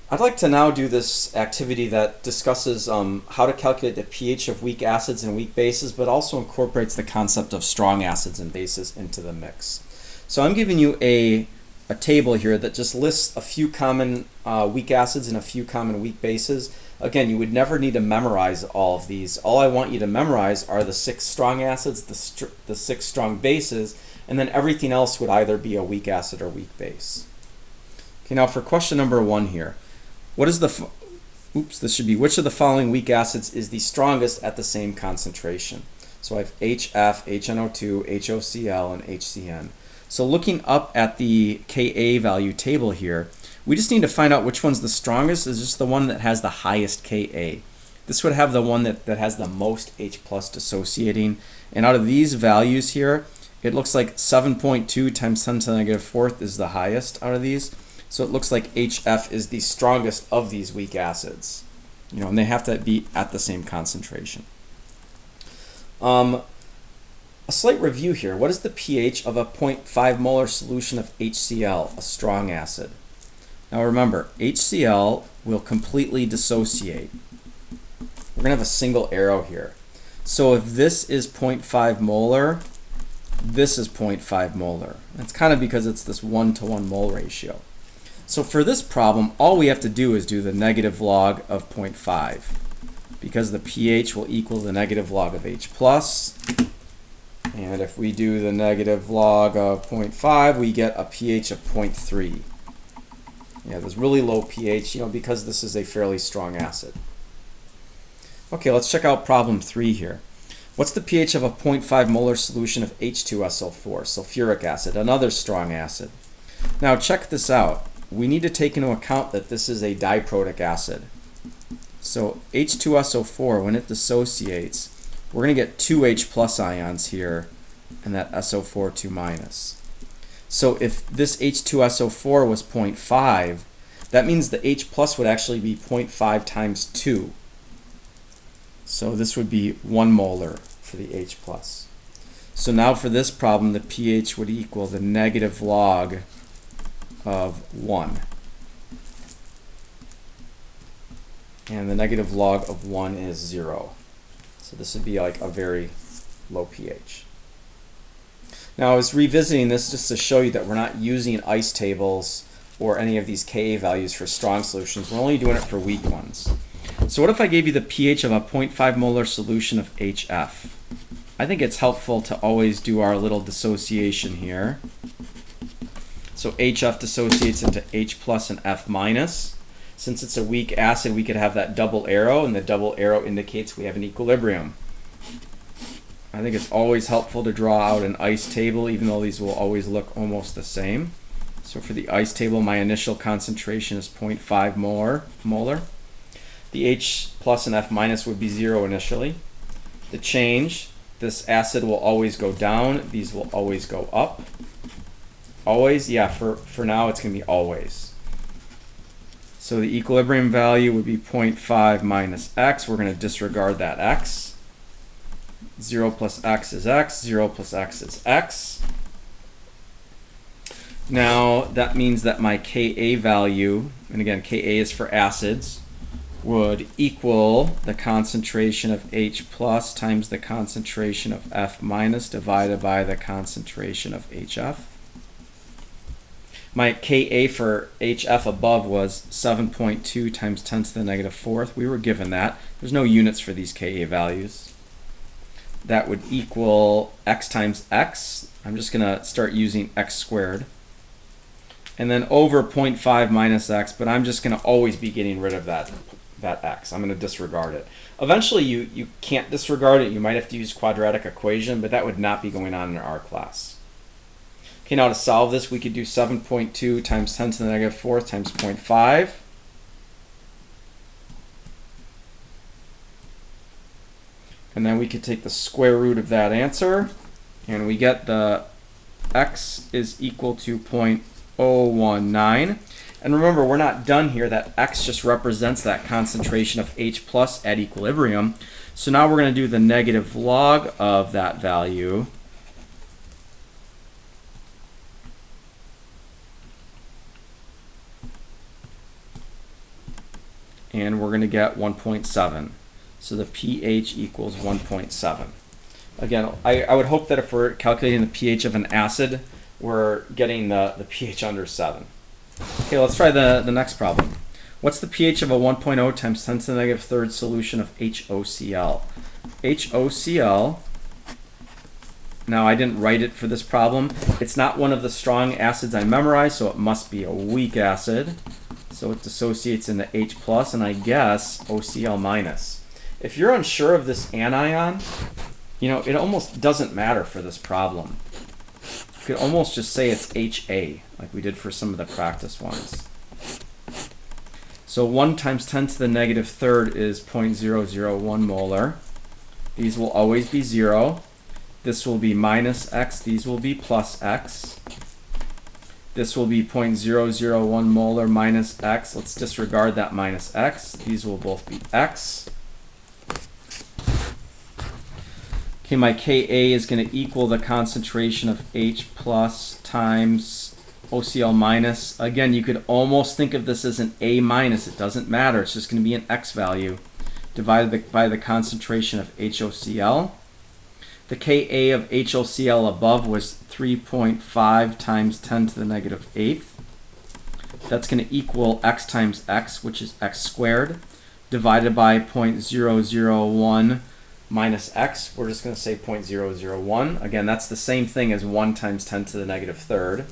I'd like to now do this activity that discusses how to calculate the pH of weak acids and weak bases, but also incorporates the concept of strong acids and bases into the mix. So I'm giving you a table here that just lists a few common weak acids and a few common weak bases. Again, you would never need to memorize all of these. All I want you to memorize are the 6 strong acids, the 6 strong bases, and then everything else would either be a weak acid or weak base. Okay, now for question number 1 here. What is the, this should be, which of the following weak acids is the strongest at the same concentration? So I have HF, HNO2, HOCl, and HCN. So looking up at the Ka value table here, we just need to find out which one's the strongest. Is just the one that has the highest Ka. This would have the one that has the most H plus dissociating. And out of these values here, it looks like 7.2 times 10 to the negative fourth is the highest out of these. So it looks like HF is the strongest of these weak acids. And they have to be at the same concentration. A slight review here. What is the pH of a 0.5 molar solution of HCl, a strong acid? Now remember, HCl will completely dissociate. We're going to have a single arrow here. So if this is 0.5 molar, this is 0.5 molar. That's kind of because it's this 1-to-1 mole ratio. So for this problem, all we have to do is do the negative log of 0.5 because the pH will equal the negative log of H plus. And if we do the negative log of 0.5, we get a pH of 0.3. Yeah, there's really low pH, because this is a fairly strong acid. Okay, let's check out problem 3 here. What's the pH of a 0.5 molar solution of H2SO4, sulfuric acid, another strong acid? Now check this out. We need to take into account that this is a diprotic acid. So H2SO4, when it dissociates, we're going to get 2 H plus ions here and that SO4 2 minus. So if this H2SO4 was 0.5, that means the H plus would actually be 0.5 times 2. So this would be 1 molar for the H plus. So now for this problem, the pH would equal the negative log of 1. And the negative log of 1 is 0. So this would be like a very low pH. Now I was revisiting this just to show you that we're not using ice tables or any of these Ka values for strong solutions. We're only doing it for weak ones. So what if I gave you the pH of a 0.5 molar solution of HF? I think it's helpful to always do our little dissociation here. So HF dissociates into H plus and F minus. Since it's a weak acid, we could have that double arrow, and the double arrow indicates we have an equilibrium. I think it's always helpful to draw out an ice table, even though these will always look almost the same. So for the ice table, my initial concentration is 0.5 molar. The H plus and F minus would be 0 initially. The change, this acid will always go down, these will always go up. Always? Yeah, for now it's going to be always. So the equilibrium value would be 0.5 minus x. We're going to disregard that x. 0 plus x is x. 0 plus x is x. Now that means that my Ka value, and again Ka is for acids, would equal the concentration of H plus times the concentration of F minus divided by the concentration of HF. My Ka for HF above was 7.2 times 10 to the negative fourth. We were given that. There's no units for these Ka values. That would equal x times x. I'm just going to start using x squared. And then over 0.5 minus x, but I'm just going to always be getting rid of that x. I'm going to disregard it. Eventually you can't disregard it. You might have to use quadratic equation, but that would not be going on in our class. Okay, now to solve this, we could do 7.2 times 10 to the negative fourth times 0.5. And then we could take the square root of that answer, and we get the x is equal to 0.019. And remember, we're not done here. That x just represents that concentration of H plus at equilibrium. So now we're going to do the negative log of that value. and we're going to get 1.7. So the pH equals 1.7. Again, I would hope that if we're calculating the pH of an acid, we're getting the pH under 7. Okay, let's try the next problem. What's the pH of a 1.0 times 10 to the negative third solution of HOCl? HOCl, now I didn't write it for this problem. It's not one of the strong acids I memorized, so it must be a weak acid. So it dissociates into H+, and I guess OCl-. If you're unsure of this anion, you know, it almost doesn't matter for this problem. You could almost just say it's HA, like we did for some of the practice ones. So 1 times 10 to the negative third is 0.001 molar. These will always be 0. This will be minus x. These will be plus x. This will be 0.001 molar minus x. Let's disregard that minus x. These will both be x. Okay, my Ka is going to equal the concentration of H plus times OCl minus. Again, you could almost think of this as an A minus. It doesn't matter. It's just going to be an x value divided by the concentration of HOCl. The Ka of HOCl above was 3.5 times 10 to the negative 8th. That's going to equal x times x, which is x squared, divided by 0.001 minus x. We're just going to say 0.001. Again, that's the same thing as 1 times 10 to the negative third.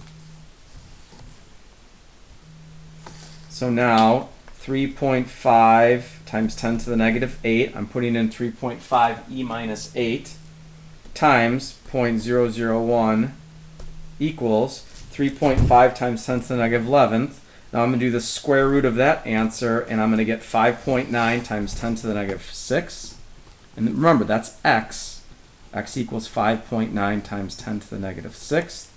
So now 3.5 times 10 to the negative 8, I'm putting in 3.5 e minus 8 times 0.001 equals 3.5 times 10 to the negative 11th. Now I'm going to do the square root of that answer, and I'm going to get 5.9 times 10 to the negative 6. And remember, that's x. X equals 5.9 times 10 to the negative 6.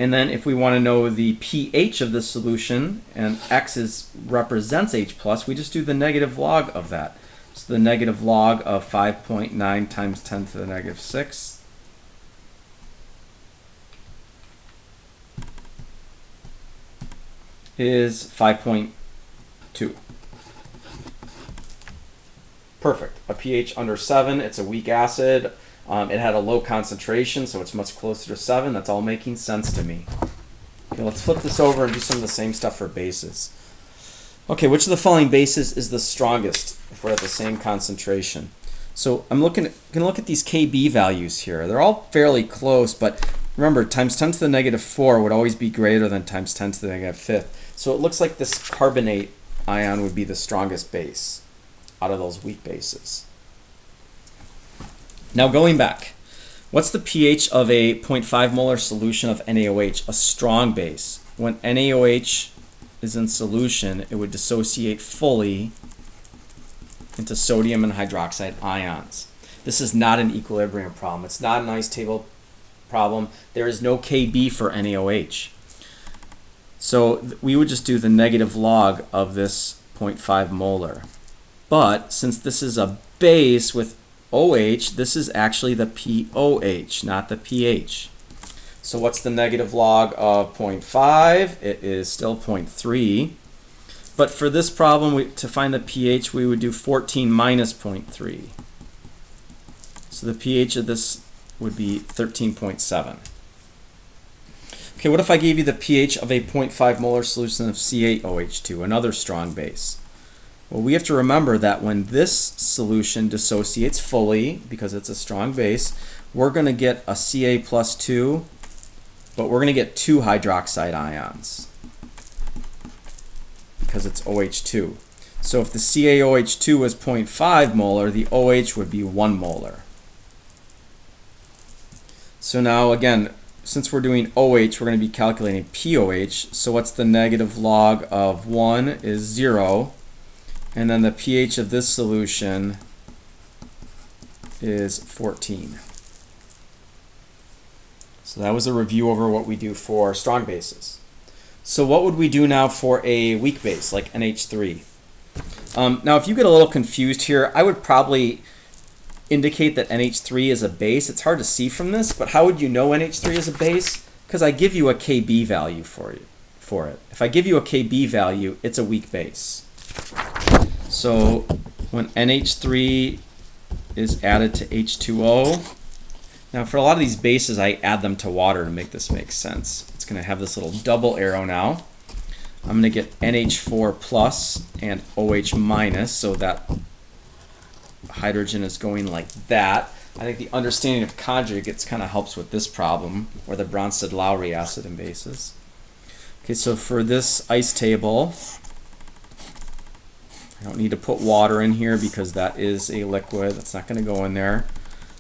And then if we want to know the pH of the solution, and x represents H+, we just do the negative log of that. So the negative log of 5.9 times 10 to the negative 6 is 5.2. Perfect. A pH under 7. It's a weak acid. It had a low concentration, so it's much closer to 7. That's all making sense to me. Okay, let's flip this over and do some of the same stuff for bases. Okay, which of the following bases is the strongest if we're at the same concentration? So I'm going to look at these Kb values here. They're all fairly close, but remember, times 10 to the negative 4 would always be greater than times 10 to the negative 5th. So it looks like this carbonate ion would be the strongest base out of those weak bases. Now going back, what's the pH of a 0.5 molar solution of NaOH, a strong base? When NaOH is in solution, it would dissociate fully into sodium and hydroxide ions. This is not an equilibrium problem. It's not an ice table problem. There is no Kb for NaOH. So we would just do the negative log of this 0.5 molar. But since this is a base with OH, this is actually the POH, not the pH. So what's the negative log of 0.5? It is still 0.3. But for this problem, to find the pH, we would do 14 minus 0.3. So the pH of this would be 13.7. Okay, what if I gave you the pH of a 0.5 molar solution of C8OH2, another strong base? Well, we have to remember that when this solution dissociates fully, because it's a strong base, we're going to get a Ca plus 2, but we're going to get 2 hydroxide ions because it's OH2. So if the CaOH2 was 0.5 molar, the OH would be 1 molar. So now again, since we're doing OH, we're going to be calculating POH. So what's the negative log of 1 is 0. And then the pH of this solution is 14. So that was a review over what we do for strong bases. So what would we do now for a weak base, like NH3? Now, if you get a little confused here, I would probably indicate that NH3 is a base. It's hard to see from this, but how would you know NH3 is a base? Because I give you a Kb value for it. If I give you a Kb value, it's a weak base. So when NH3 is added to H2O, now for a lot of these bases I add them to water to make this make sense. It's going to have this little double arrow now. I'm going to get NH4 plus and OH minus, so that hydrogen is going like that. I think the understanding of conjugates kind of helps with this problem, or the Bronsted-Lowry acid and bases. Okay, so for this ice table, I don't need to put water in here because that is a liquid. That's not going to go in there.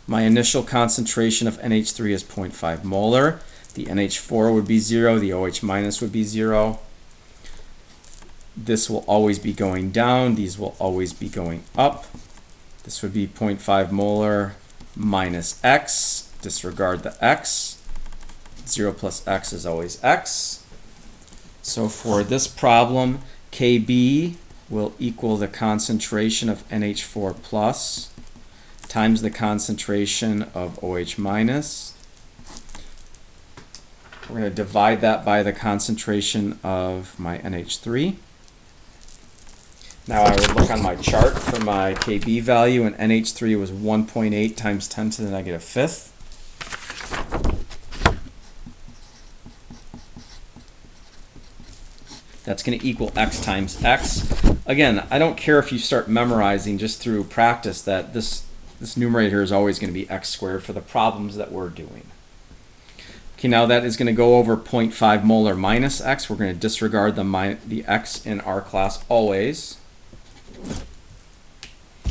My initial concentration of NH3 is 0.5 molar. The NH4 would be 0. The OH minus would be 0. This will always be going down. These will always be going up. This would be 0.5 molar minus X. Disregard the X. 0 plus X is always X. So for this problem, Kb will equal the concentration of NH4 plus times the concentration of OH minus. We're going to divide that by the concentration of my NH3. Now I would look on my chart for my Kb value, and NH3 was 1.8 times 10 to the negative fifth. That's going to equal X times X. Again, I don't care if you start memorizing just through practice that this numerator here is always going to be X squared for the problems that we're doing. Okay, now that is going to go over 0.5 molar minus X. We're going to disregard the X in our class always.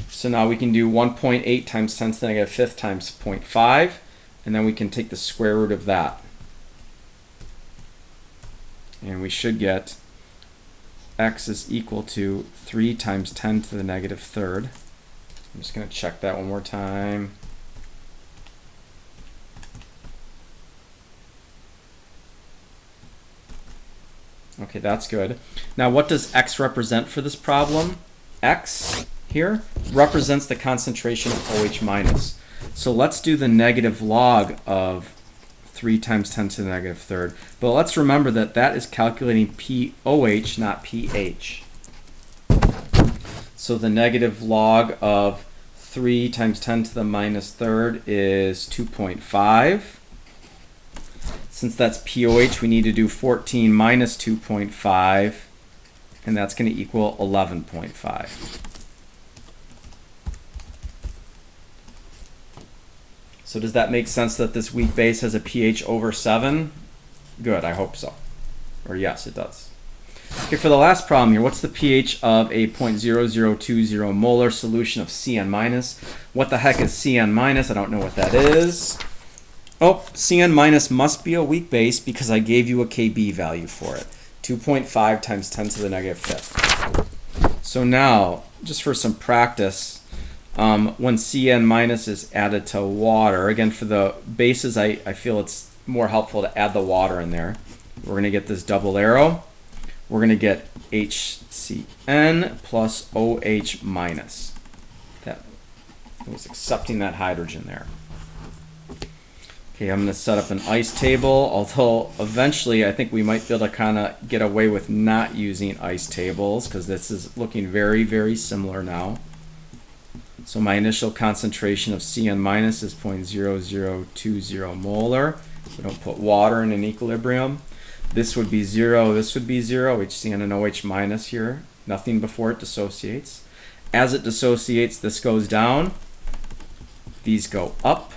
So now we can do 1.8 times 10 to the negative fifth times 0.5, and then we can take the square root of that. And we should get X is equal to 3 times 10 to the negative third. I'm just going to check that one more time. Okay, that's good. Now what does X represent for this problem? X here represents the concentration of OH minus. So let's do the negative log of 3 times 10 to the negative third. But let's remember that that is calculating POH, not pH. So the negative log of 3 times 10 to the minus third is 2.5. Since that's POH, we need to do 14 minus 2.5, and that's going to equal 11.5. So does that make sense that this weak base has a pH over 7? Good, I hope so. Or yes, it does. Okay, for the last problem here, what's the pH of a 0.0020 molar solution of CN minus? What the heck is CN minus? I don't know what that is. Oh, CN minus must be a weak base because I gave you a Kb value for it. 2.5 times 10 to the negative fifth. So now, just for some practice, when CN minus is added to water, again for the bases I feel it's more helpful to add the water in there. We're going to get this double arrow. We're going to get HCN plus OH minus. That was accepting that hydrogen there. Okay, I'm going to set up an ice table, although eventually I think we might be able to kind of get away with not using ice tables because this is looking very, very similar now. So my initial concentration of CN minus is 0.0020 molar. We don't put water in an equilibrium. This would be 0, this would be 0, HCN and OH minus here. Nothing before it dissociates. As it dissociates, this goes down. These go up.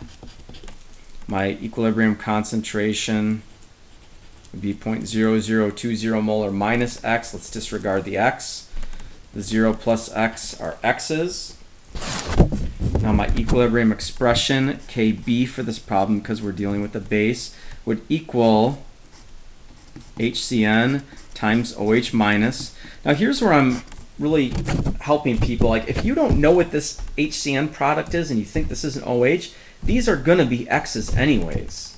My equilibrium concentration would be 0.0020 molar minus X. Let's disregard the X. The 0 plus X are X's. Now my equilibrium expression, Kb for this problem, because we're dealing with the base, would equal HCN times OH minus. Now here's where I'm really helping people. Like if you don't know what this HCN product is and you think this is an OH, these are going to be X's anyways.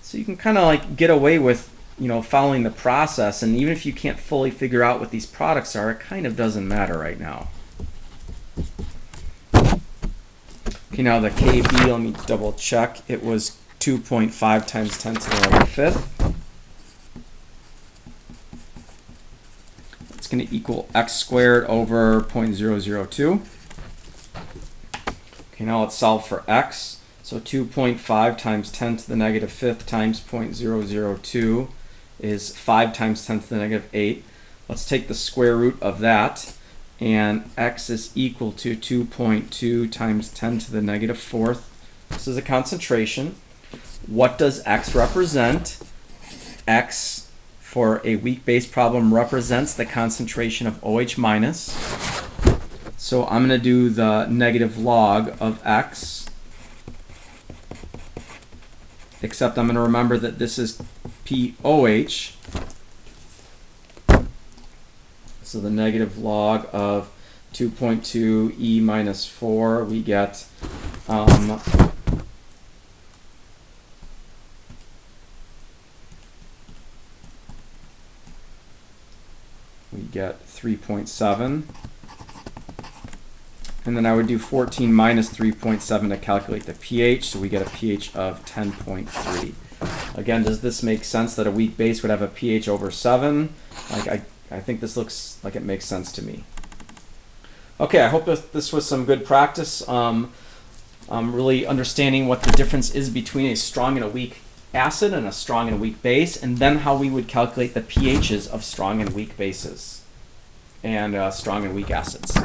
So you can kind of like get away with, you know, following the process, and even if you can't fully figure out what these products are, it kind of doesn't matter right now. Okay, now the Kb, let me double check. It was 2.5 times 10 to the negative fifth. Let's It's going to equal x squared over 0.002. Okay, now let's solve for x. So 2.5 times 10 to the negative fifth times 0.002 is 5 times 10 to the negative 8. Let's take the square root of that, and x is equal to 2.2 times 10 to the negative fourth. This is a concentration. What does x represent? X, for a weak base problem, represents the concentration of OH minus. So I'm going to do the negative log of x, except I'm going to remember that this is POH. So the negative log of 2.2 E minus 4, we get we get 3.7. And then I would do 14 minus 3.7 to calculate the pH, so we get a pH of 10.3. Again, does this make sense that a weak base would have a pH over 7? I think this looks like it makes sense to me. Okay, I hope that this was some good practice. Really understanding what the difference is between a strong and a weak acid and a strong and a weak base, and then how we would calculate the pHs of strong and weak bases and strong and weak acids.